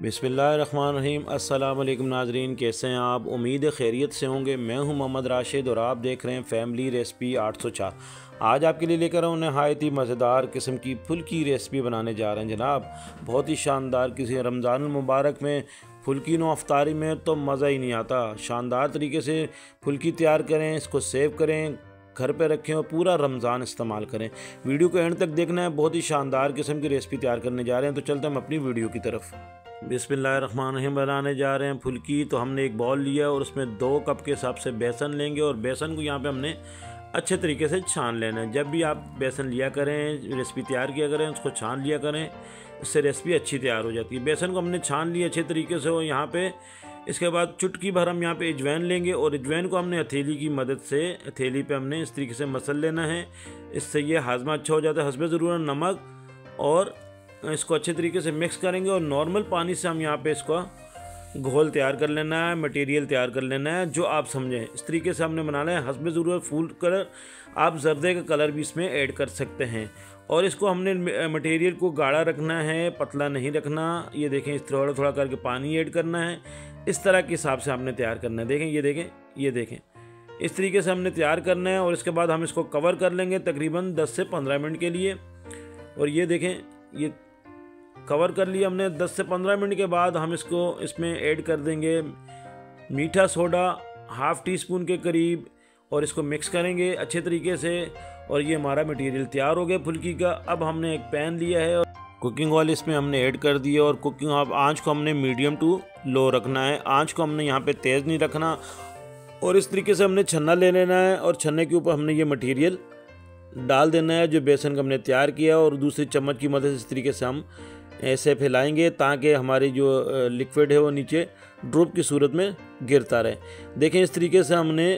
बिस्मिल्लाहिर्रहमानिर्रहीम। अस्सलाम वालेकुम नाजरीन, कैसे हैं आप? उम्मीद है खैरियत से होंगे। मैं हूं मोहम्मद राशिद और आप देख रहे हैं फैमिली रेसिपी 804। आज आपके लिए लेकर आऊँ नहायत ही मज़ेदार किस्म की फुल्की रेसिपी बनाने जा रहे हैं जनाब। बहुत ही शानदार, किसी रमज़ान मुबारक में फुल्की नो अफ्तारी में तो मज़ा ही नहीं आता। शानदार तरीके से फुल्की तैयार करें, इसको सेव करें, घर पे रखें और पूरा रमज़ान इस्तेमाल करें। वीडियो को एंड तक देखना है, बहुत ही शानदार किस्म की रेसिपी तैयार करने जा रहे हैं। तो चलते हम अपनी वीडियो की तरफ। बिस्मिल्लाहिर्रहमानिर्रहीम। बनाने जा रहे हैं फुल्की। तो हमने एक बॉल लिया और उसमें 2 कप के हिसाब से बेसन लेंगे और बेसन को यहाँ पे हमने अच्छे तरीके से छान लेना है। जब भी आप बेसन लिया करें, रेसिपी तैयार किया करें, उसको छान लिया करें, इससे रेसिपी अच्छी तैयार हो जाती है। बेसन को हमने छान लिया अच्छे तरीके से और यहाँ पे इसके बाद चुटकी भर हम यहाँ पे अजवाइन लेंगे और अजवाइन को हमने हथेली की मदद से हथेली पे हमने इस तरीके से मसल लेना है। इससे ये हाजमा अच्छा हो जाता है। हस्बे ज़रूरत नमक और इसको अच्छे तरीके से मिक्स करेंगे और नॉर्मल पानी से हम यहाँ पे इसको घोल तैयार कर लेना है, मटेरियल तैयार कर लेना है जो आप समझें। इस तरीके से हमने बनाना है। हस्बे ज़रूरत फूड कलर, आप जर्दे का कलर भी इसमें ऐड कर सकते हैं। और इसको हमने मटेरियल को गाढ़ा रखना है, पतला नहीं रखना। ये देखें, इस थोड़ा थोड़ा करके पानी ऐड करना है। इस तरह के हिसाब से हमने तैयार करना है। देखें, ये देखें, इस तरीके से हमने तैयार करना है। और इसके बाद हम इसको कवर कर लेंगे तकरीबन 10 से 15 मिनट के लिए। और ये देखें, ये कवर कर लिया हमने। 10 से 15 मिनट के बाद हम इसमें ऐड कर देंगे मीठा सोडा ½ टीस्पून के करीब और इसको मिक्स करेंगे अच्छे तरीके से। और ये हमारा मटेरियल तैयार हो गया फुल्की का। अब हमने एक पैन लिया है और कुकिंग ऑयल इसमें हमने ऐड कर दिया और कुकिंग आंच को हमने मीडियम टू लो रखना है। आंच को हमने यहाँ पे तेज़ नहीं रखना। और इस तरीके से हमने छन्ना ले लेना है और छन्ने के ऊपर हमने ये मटेरियल डाल देना है जो बेसन का हमने तैयार किया। और दूसरी चम्मच की मदद से इस तरीके से हम ऐसे फैलाएंगे ताकि हमारी जो लिक्विड है वो नीचे ड्रॉप की सूरत में गिरता रहे। देखें, इस तरीके से हमने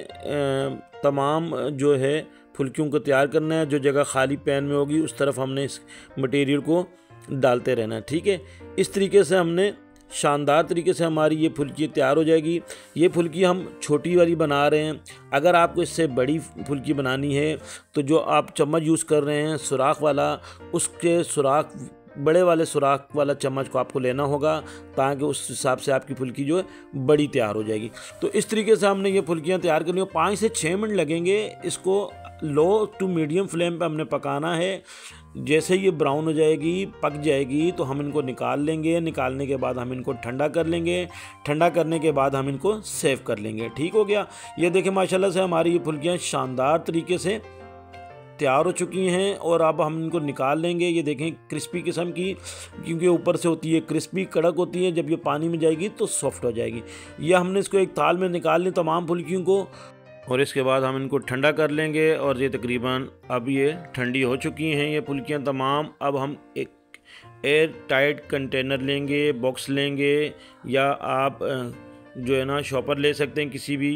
तमाम जो है फुल्कियों को तैयार करना है। जो जगह खाली पैन में होगी उस तरफ हमने इस मटेरियल को डालते रहना है। ठीक है, इस तरीके से हमने शानदार तरीके से हमारी ये फुल्की तैयार हो जाएगी। ये फुल्की हम छोटी वाली बना रहे हैं। अगर आपको इससे बड़ी फुल्की बनानी है तो जो आप चम्मच यूज़ कर रहे हैं सुराख वाला, उसके सुराख बड़े वाले सुराख वाला चम्मच को आपको लेना होगा ताकि उस हिसाब से आपकी फुल्की जो है बड़ी तैयार हो जाएगी। तो इस तरीके से हमने ये फुल्कियाँ तैयार करनी हो। 5 से 6 मिनट लगेंगे। इसको लो टू मीडियम फ्लेम पे हमने पकाना है। जैसे ये ब्राउन हो जाएगी, पक जाएगी, तो हम इनको निकाल लेंगे। निकालने के बाद हम इनको ठंडा कर लेंगे। ठंडा करने के बाद हम इनको सेव कर लेंगे। ठीक हो गया। ये देखें, माशाल्लाह से हमारी ये फुल्कियाँ शानदार तरीके से तैयार हो चुकी हैं और अब हम इनको निकाल लेंगे। ये देखें, क्रिस्पी किस्म की, क्योंकि ऊपर से होती है क्रिस्पी, कड़क होती है। जब ये पानी में जाएगी तो सॉफ्ट हो जाएगी। ये हमने इसको एक थाल में निकाल ली तमाम फुल्कियों को और इसके बाद हम इनको ठंडा कर लेंगे। और ये तकरीबन अब ये ठंडी हो चुकी हैं ये फुल्कियाँ तमाम। अब हम एक एयर टाइट कंटेनर लेंगे, बॉक्स लेंगे, या आप जो है ना शॉपर ले सकते हैं, किसी भी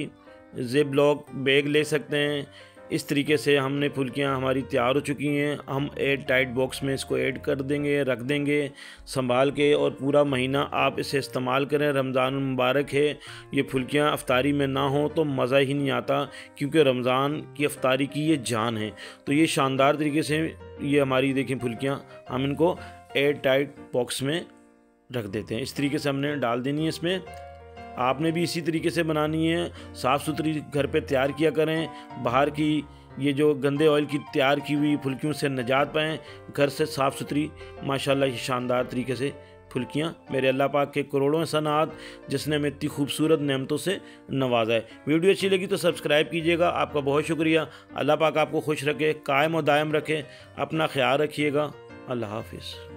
जिप लॉक बैग ले सकते हैं। इस तरीके से हमने फुल्कियाँ हमारी तैयार हो चुकी हैं। हम एयर टाइट बॉक्स में इसको ऐड कर देंगे, रख देंगे संभाल के। और पूरा महीना आप इसे इस्तेमाल करें। रमज़ान मुबारक है। ये फुल्कियाँ अफ्तारी में ना हो तो मज़ा ही नहीं आता, क्योंकि रमज़ान की अफ्तारी की ये जान है। तो ये शानदार तरीके से ये हमारी देखें फुल्कियाँ, हम इनको एयर टाइट बॉक्स में रख देते हैं। इस तरीके से हमने डाल देनी है इसमें। आपने भी इसी तरीके से बनानी है। साफ़ सुथरी घर पे तैयार किया करें। बाहर की ये जो गंदे ऑयल की तैयार की हुई फुल्कियों से निजात पाएँ। घर से साफ़ सुथरी माशाल्लाह ये शानदार तरीके से फुल्कियाँ, मेरे अल्लाह पाक के करोड़ों एहसानात जिसने हमें इतनी खूबसूरत नेमतों से नवाजा है। वीडियो अच्छी लगी तो सब्सक्राइब कीजिएगा। आपका बहुत शुक्रिया। अल्लाह पाक आपको खुश रखे, कायम और दायम रखे। अपना ख्याल रखिएगा। अल्लाह हाफिज़।